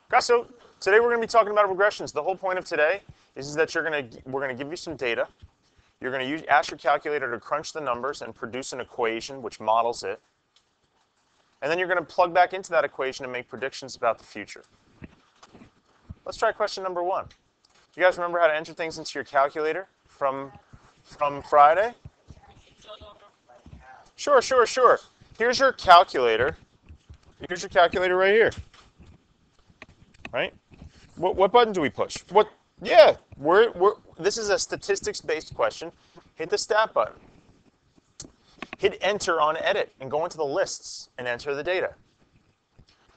Guys, so today we're going to be talking about regressions. The whole point of today is that we're going to give you some data. You're going to ask your calculator to crunch the numbers and produce an equation which models it. And then you're going to plug back into that equation and make predictions about the future. Let's try question number 1. Do you guys remember how to enter things into your calculator from Friday? Sure. Here's your calculator. Here's your calculator right here. Right? What button do we push? Yeah, this is a statistics-based question. Hit the stat button. Hit enter on edit and go into the lists and enter the data.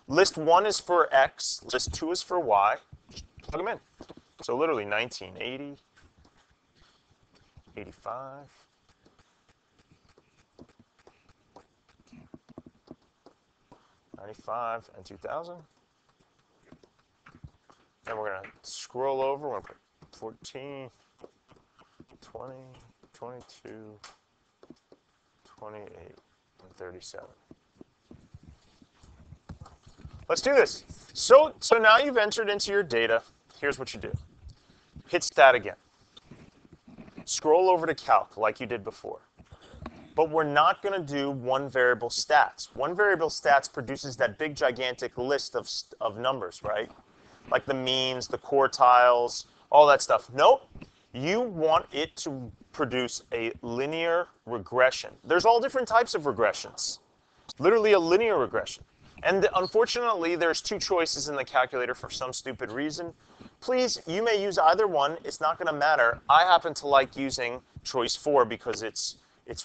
List 1 is for X, list 2 is for Y. Just plug them in. So literally 1980, 85, 95, and 2000. And we're going to scroll over. We're going to put 14, 20, 22, 28, and 37. Let's do this. So now you've entered into your data. Here's what you do. Hit stat again. Scroll over to calc like you did before. But we're not going to do one variable stats. One variable stats produces that big gigantic list of numbers, right? Like the means, the quartiles, all that stuff. Nope. You want it to produce a linear regression. There's all different types of regressions. Literally a linear regression. And unfortunately, there's 2 choices in the calculator for some stupid reason. Please, you may use either one. It's not going to matter. I happen to like using choice 4 because it's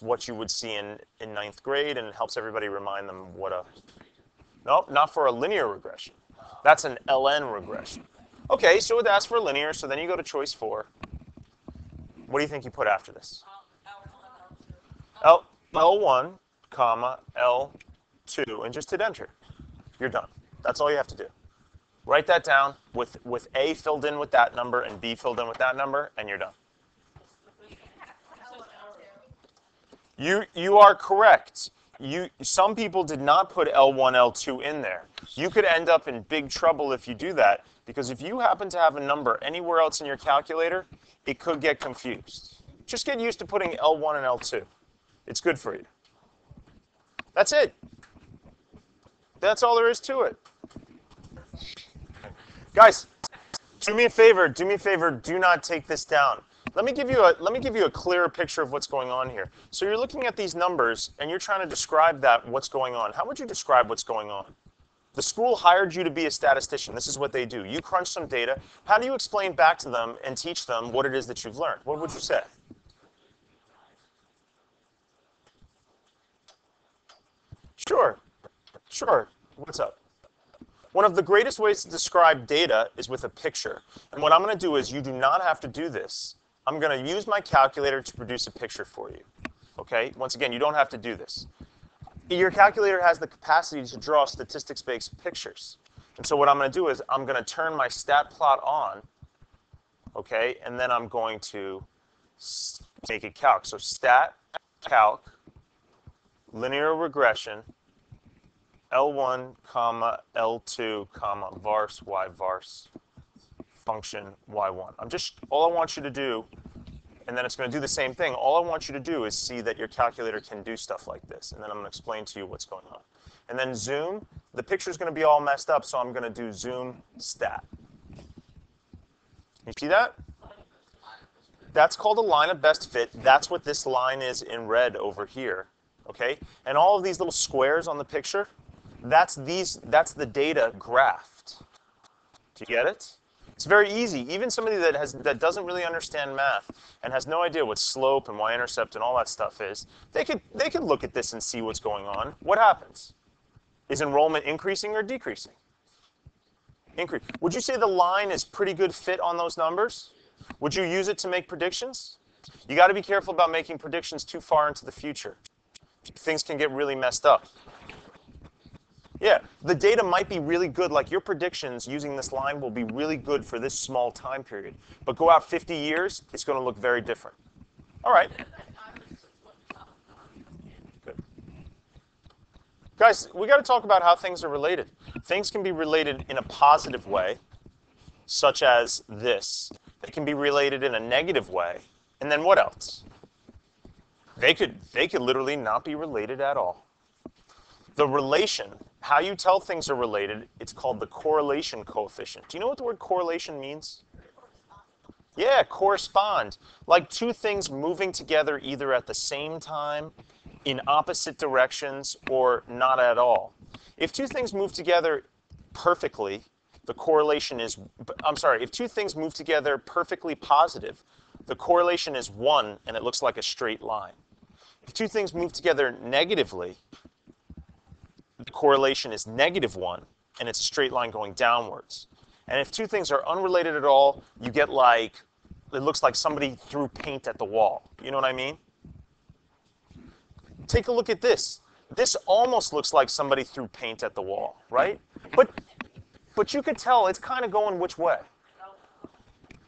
what you would see in 9th grade, and it helps everybody remind them what a... Nope, not for a linear regression. That's an ln regression. Okay, so it asks for linear, so then you go to choice 4. What do you think you put after this? L1, comma, L2, and just hit enter. You're done. That's all you have to do. Write that down with A filled in with that number and B filled in with that number, and you're done. You are correct. Some people did not put L1, L2 in there. You could end up in big trouble if you do that, because if you happen to have a number anywhere else in your calculator, it could get confused. Just get used to putting L1 and L2. It's good for you. That's it. That's all there is to it. Guys, do me a favor. Do not take this down. Let me give you a clearer picture of what's going on here. So you're looking at these numbers and you're trying to describe what's going on. How would you describe what's going on? The school hired you to be a statistician. This is what they do. You crunch some data. How do you explain back to them and teach them what it is that you've learned? What would you say? Sure. What's up? One of the greatest ways to describe data is with a picture. And what I'm going to do is, you do not have to do this. I'm going to use my calculator to produce a picture for you. Okay? Once again, you don't have to do this. Your calculator has the capacity to draw statistics-based pictures. And so what I'm going to do is, I'm going to turn my stat plot on, okay? And then I'm going to make it calc. So stat, calc, linear regression, L1, comma, L2, comma, vars, y vars, function y1. All I want you to do, and then it's going to do the same thing. All I want you to do is see that your calculator can do stuff like this, and then I'm going to explain to you what's going on. And then zoom. The picture's going to be all messed up, so I'm going to do zoom stat. You see that? That's called a line of best fit. That's what this line is in red over here. Okay? And all of these little squares on the picture, that's the data graphed. Do you get it? It's very easy. Even somebody that doesn't really understand math and has no idea what slope and y-intercept and all that stuff is, they could look at this and see what's going on. What happens? Is enrollment increasing or decreasing? Increase. Would you say the line is pretty good fit on those numbers? Would you use it to make predictions? You got to be careful about making predictions too far into the future. Things can get really messed up. Yeah, the data might be really good, like your predictions using this line will be really good for this small time period. But go out 50 years, it's going to look very different. All right. Good. Guys, we got to talk about how things are related. Things can be related in a positive way, such as this. They can be related in a negative way. And then what else? They could literally not be related at all. The relation, how you tell things are related, it's called the correlation coefficient. Do you know what the word correlation means? Yeah, correspond. Like two things moving together either at the same time, in opposite directions, or not at all. If two things move together perfectly, the correlation is, if two things move together perfectly positive, the correlation is 1 and it looks like a straight line. If two things move together negatively, the correlation is -1 and it's a straight line going downwards. And if two things are unrelated at all, you get like, it looks like somebody threw paint at the wall. You know what I mean? Take a look at this. This almost looks like somebody threw paint at the wall, right? But you could tell it's kind of going which way?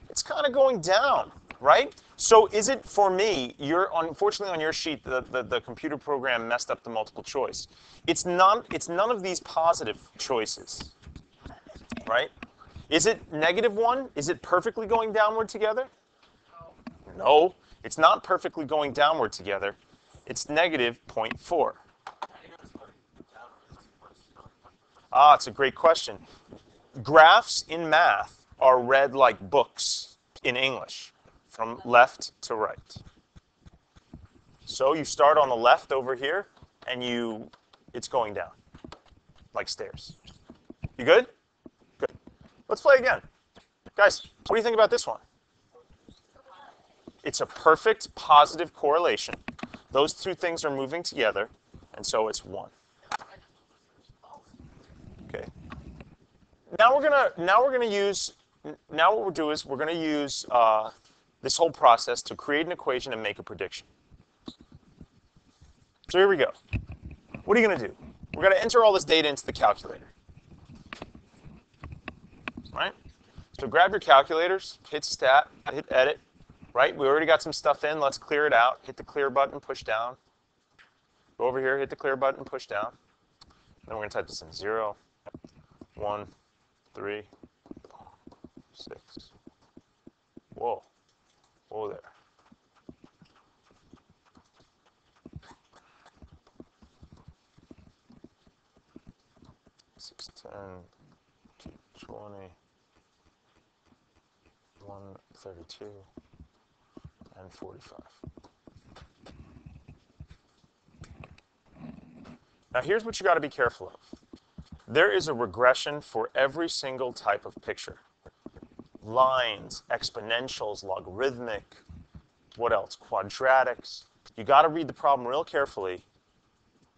It's kind of going down, right? So is it, for me, unfortunately on your sheet, the computer program messed up the multiple choice. It's none of these positive choices, right? Is it -1? Is it perfectly going downward together? No, it's not perfectly going downward together. It's -0.4. Ah, it's a great question. Graphs in math are read like books in English, from left to right. So you start on the left over here, and it's going down, like stairs. You good? Good. Let's play again. Guys, what do you think about this one? It's a perfect positive correlation. Those two things are moving together, and so it's 1. Okay. Now what we'll do is we're gonna use this whole process to create an equation and make a prediction. So here we go. What are you gonna do? We're gonna enter all this data into the calculator. Right? So grab your calculators, hit stat, hit edit. Right? We already got some stuff in. Let's clear it out. Hit the clear button, push down. Go over here, hit the clear button, push down. Then we're going to type this in 0, 1, 3, 6. Whoa. Whoa there. Six, 10, 20, 132, and 45. Now here's what you got to be careful of. There is a regression for every single type of picture. Lines, exponentials, logarithmic, what else? Quadratics. You got to read the problem real carefully.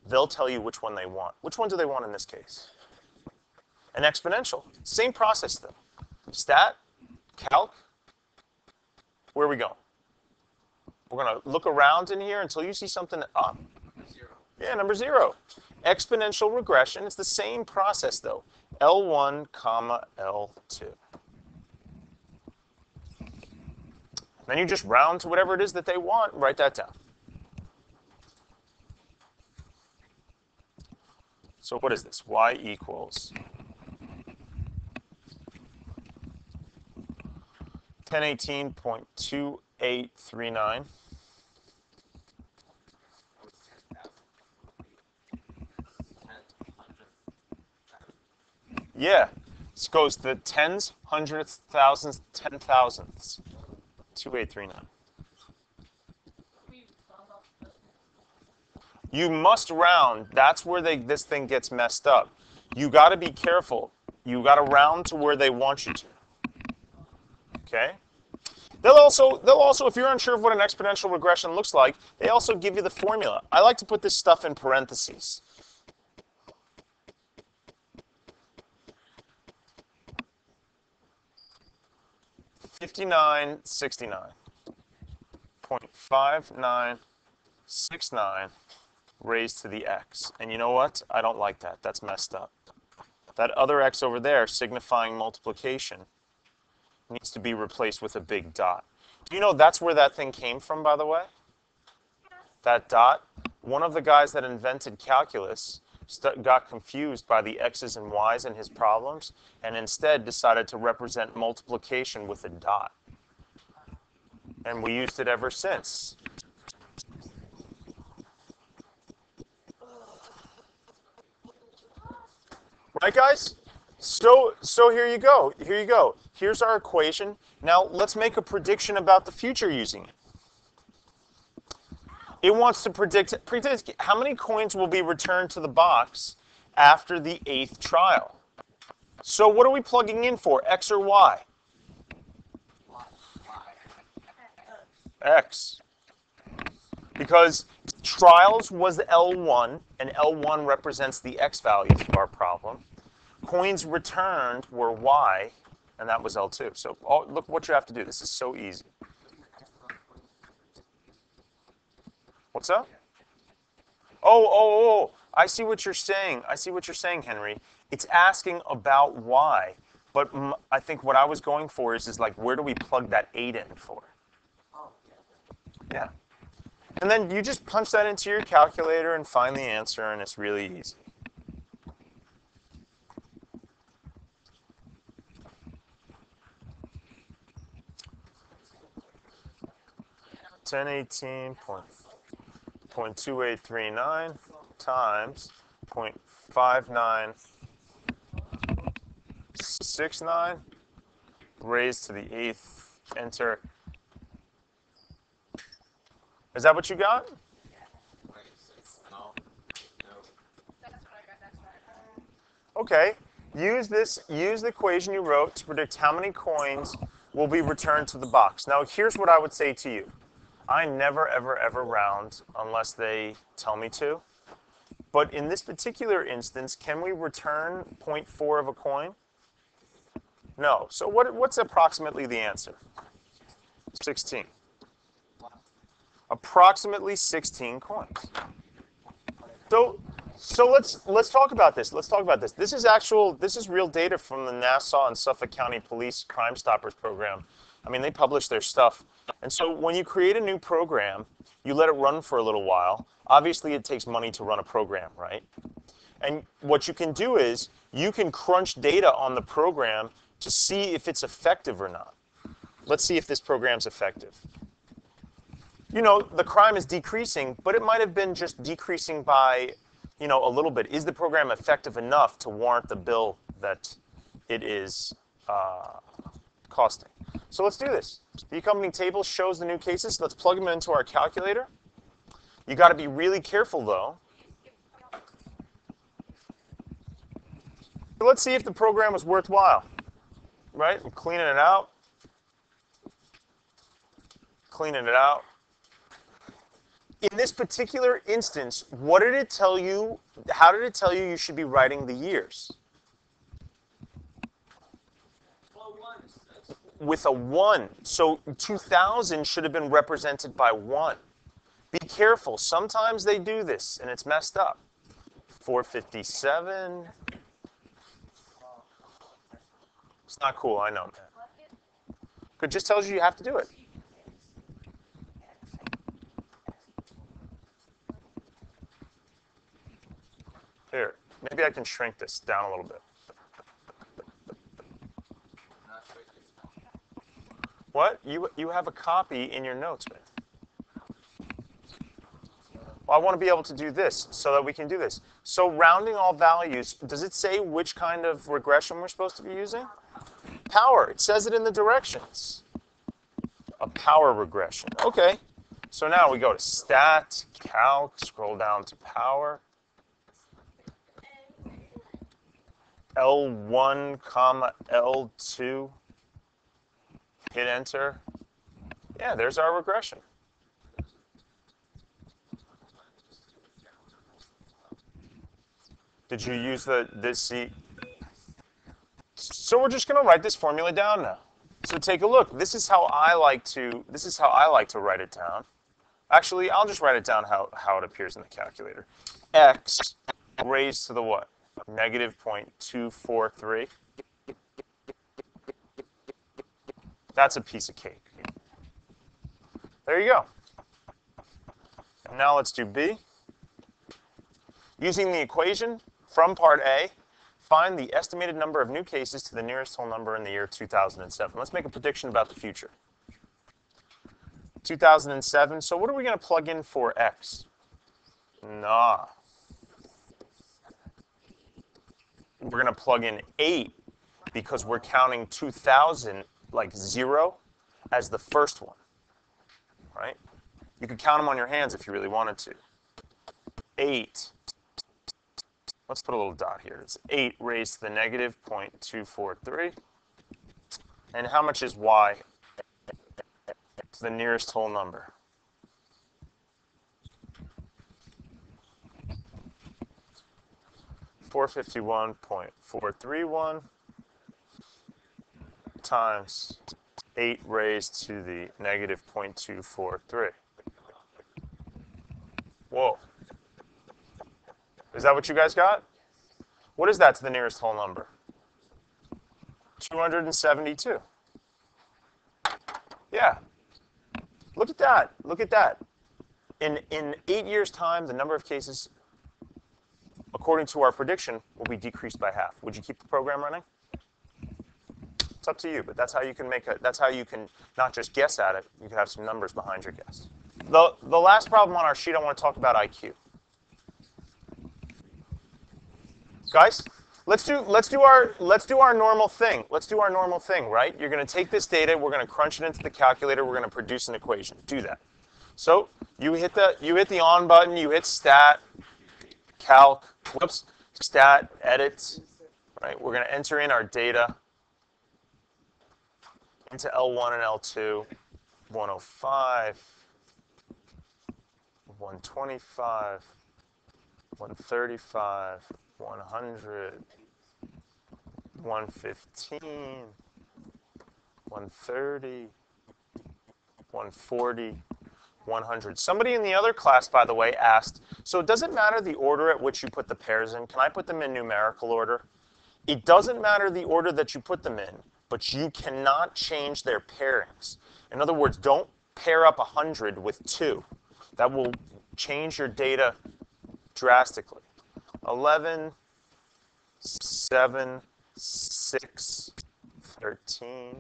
They'll tell you which one they want. Which one do they want in this case? An exponential. Same process though. Stat, calc. Where are we going? We're going to look around in here until you see something up. Yeah, number 0. Exponential regression. It's the same process though. L1, L2. Then you just round to whatever it is that they want and write that down. So what is this? Y equals 1018.2839. Yeah, this goes to the tens, hundredths, thousandths, 10,000ths. 2839. You must round. That's where this thing gets messed up. You got to be careful. You got to round to where they want you to. Okay? They'll also, if you're unsure of what an exponential regression looks like, they also give you the formula. I like to put this stuff in parentheses. .5969 raised to the x. And you know what? I don't like that. That's messed up. That other x over there, signifying multiplication, needs to be replaced with a big dot. Do you know that's where that thing came from, by the way? That dot? One of the guys that invented calculus got confused by the x's and y's in his problems and instead decided to represent multiplication with a dot. And we used it ever since. Right, guys? So here you go. Here you go. Here's our equation. Now let's make a prediction about the future using it. It wants to predict how many coins will be returned to the box after the 8th trial. So what are we plugging in for, x or y? X. Because trials was L1, and L1 represents the x values of our problem. Coins returned were y, and that was L2. So look what you have to do. This is so easy. What's up? Oh, I see what you're saying. I see what you're saying, Henry. It's asking about y, but I think what I was going for is like, where do we plug that 8 in for? Yeah. And then you just punch that into your calculator and find the answer, and it's really easy. .2839 times 0.5969 raised to the 8th. Enter. Is that what you got? Okay. Use the equation you wrote to predict how many coins will be returned to the box. Now, here's what I would say to you. I never, ever, ever round unless they tell me to. But in this particular instance, can we return 0.4 of a coin? No. So what's approximately the answer? 16. Approximately 16 coins. So let's talk about this. Let's talk about this. This is real data from the Nassau and Suffolk County Police Crime Stoppers program. I mean, they publish their stuff. And so when you create a new program, you let it run for a little while. Obviously, it takes money to run a program, right? And what you can do is you can crunch data on the program to see if it's effective or not. Let's see if this program's effective. You know, the crime is decreasing, but it might have been just decreasing by, you know, a little bit. Is the program effective enough to warrant the bill that it is costing? So let's do this. The accompanying table shows the new cases. Let's plug them into our calculator. You got to be really careful, though. So let's see if the program was worthwhile. Right? I'm cleaning it out. Cleaning it out. In this particular instance, what did it tell you? How did it tell you should be writing the years? With a 1. So 2000 should have been represented by 1. Be careful. Sometimes they do this, and it's messed up. 457. It's not cool, I know. It just tells you have to do it. Here, maybe I can shrink this down a little bit. What? You have a copy in your notes, man. Well, I want to be able to do this so that we can do this. So rounding all values, does it say which kind of regression we're supposed to be using? Power. It says it in the directions. A power regression. Okay. So now we go to stat, calc, scroll down to power. L1, comma, L2. Hit enter. Yeah, there's our regression. Did you use this? So we're just going to write this formula down now. So take a look. This is how I like to write it down. Actually, I'll just write it down how it appears in the calculator. X raised to the what? Negative 0.243. That's a piece of cake. There you go. And now let's do B. Using the equation from part A, find the estimated number of new cases to the nearest whole number in the year 2007. Let's make a prediction about the future. 2007, so what are we going to plug in for x? Nah. We're going to plug in 8 because we're counting 2000 like 0 as the first one, right? You could count them on your hands if you really wanted to. 8. Let's put a little dot here. It's 8 raised to the negative 0.243. And how much is y to the nearest whole number? $451.431 times 8 raised to the negative 0.243. Whoa. Is that what you guys got? What is that to the nearest whole number? 272. Yeah. Look at that. Look at that. In 8 years' time, the number of cases, according to our prediction, will be decreased by half. Would you keep the program running? It's up to you, but that's how you can that's how you can not just guess at it, you can have some numbers behind your guess. The last problem on our sheet, I want to talk about IQ. Guys, let's do our normal thing. Let's do our normal thing, right? You're going to take this data, we're going to crunch it into the calculator, we're going to produce an equation. Do that. So you hit the on button, you hit stat, calc, whoops, stat, edit, right? We're going to enter in our data into L1 and L2, 105, 125, 135, 100, 115, 130, 140, 100. Somebody in the other class, by the way, asked, so does it matter the order at which you put the pairs in? Can I put them in numerical order? It doesn't matter the order that you put them in, but you cannot change their pairings. In other words, don't pair up 100 with 2. That will change your data drastically. 11, 7, 6, 13,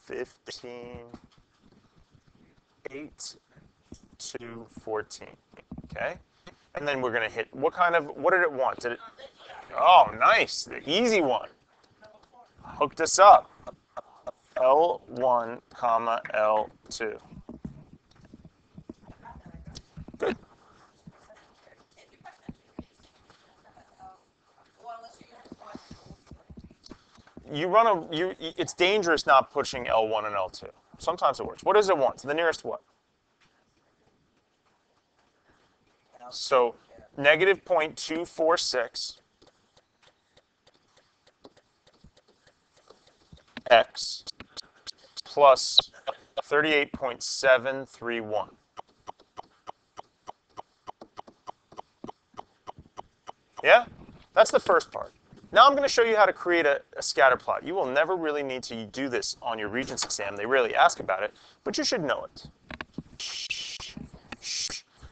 15, 8, 2, 14. Okay? And then we're going to hit, what did it want? Did it? Oh, nice. The easy one. Hooked us up. L1, comma, L2. Good. It's dangerous not pushing L1 and L2. Sometimes it works. What does it want? To the nearest what? So negative 0.246 x plus 38.731. Yeah? That's the first part. Now I'm going to show you how to create a scatter plot. You will never really need to do this on your Regents exam. They rarely ask about it, but you should know it.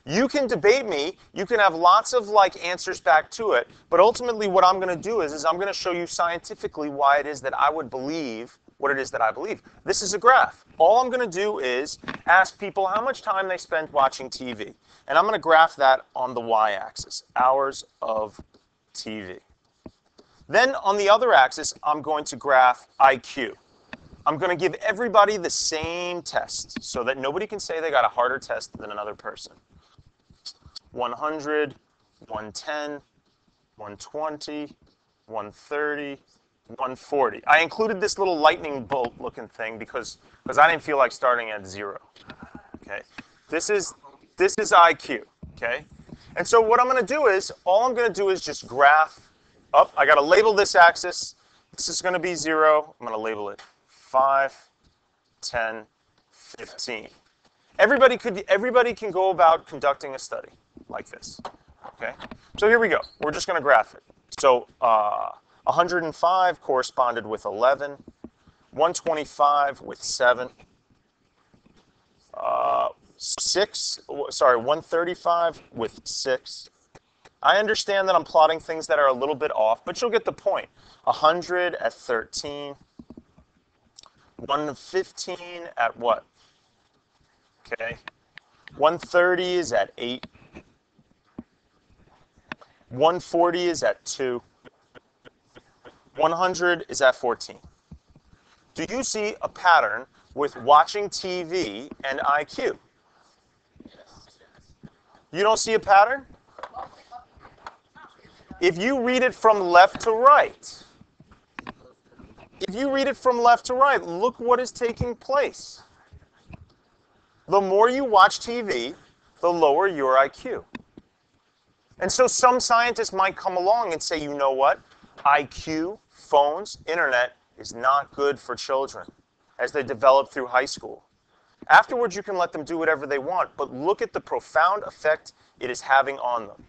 You can debate me. You can have lots of answers back to it, but ultimately what I'm going to do is I'm going to show you scientifically why it is that I would believe what it is that I believe. This is a graph. All I'm going to do is ask people how much time they spent watching TV, and I'm going to graph that on the y-axis, hours of TV. Then on the other axis, I'm going to graph IQ. I'm going to give everybody the same test so that nobody can say they got a harder test than another person. 100, 110, 120, 130, 140. I included this little lightning bolt looking thing because I didn't feel like starting at 0. Okay? This is IQ, okay? And so what I'm going to do is, all I'm going to do is just graph up. I got to label this axis. This is going to be 0. I'm going to label it 5, 10, 15. Everybody can go about conducting a study like this. Okay? So here we go. We're just going to graph it. So 105 corresponded with 11, 125 with 7, 135 with 6, I understand that I'm plotting things that are a little bit off, but you'll get the point. 100 at 13. 115 at what? Okay. 130 is at 8. 140 is at 2. 100 is at 14. Do you see a pattern with watching TV and IQ? You don't see a pattern? If you read it from left to right, look what is taking place. The more you watch TV, the lower your IQ. And so some scientists might come along and say, you know what? IQ, phones, internet is not good for children as they develop through high school. Afterwards, you can let them do whatever they want, but look at the profound effect it is having on them.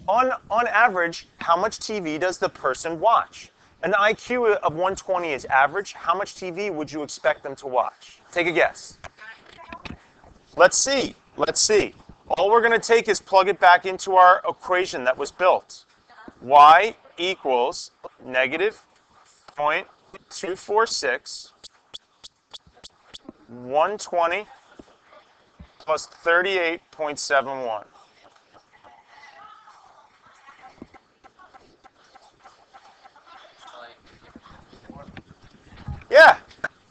On average, how much TV does the person watch? An IQ of 120 is average. How much TV would you expect them to watch? Take a guess. Let's see. All we're going to take is plug it back into our equation that was built. Y equals negative 0.246 120 plus 38.71. Yeah,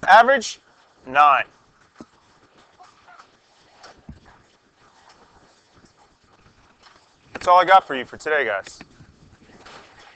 average 9. That's all I got for you for today, guys.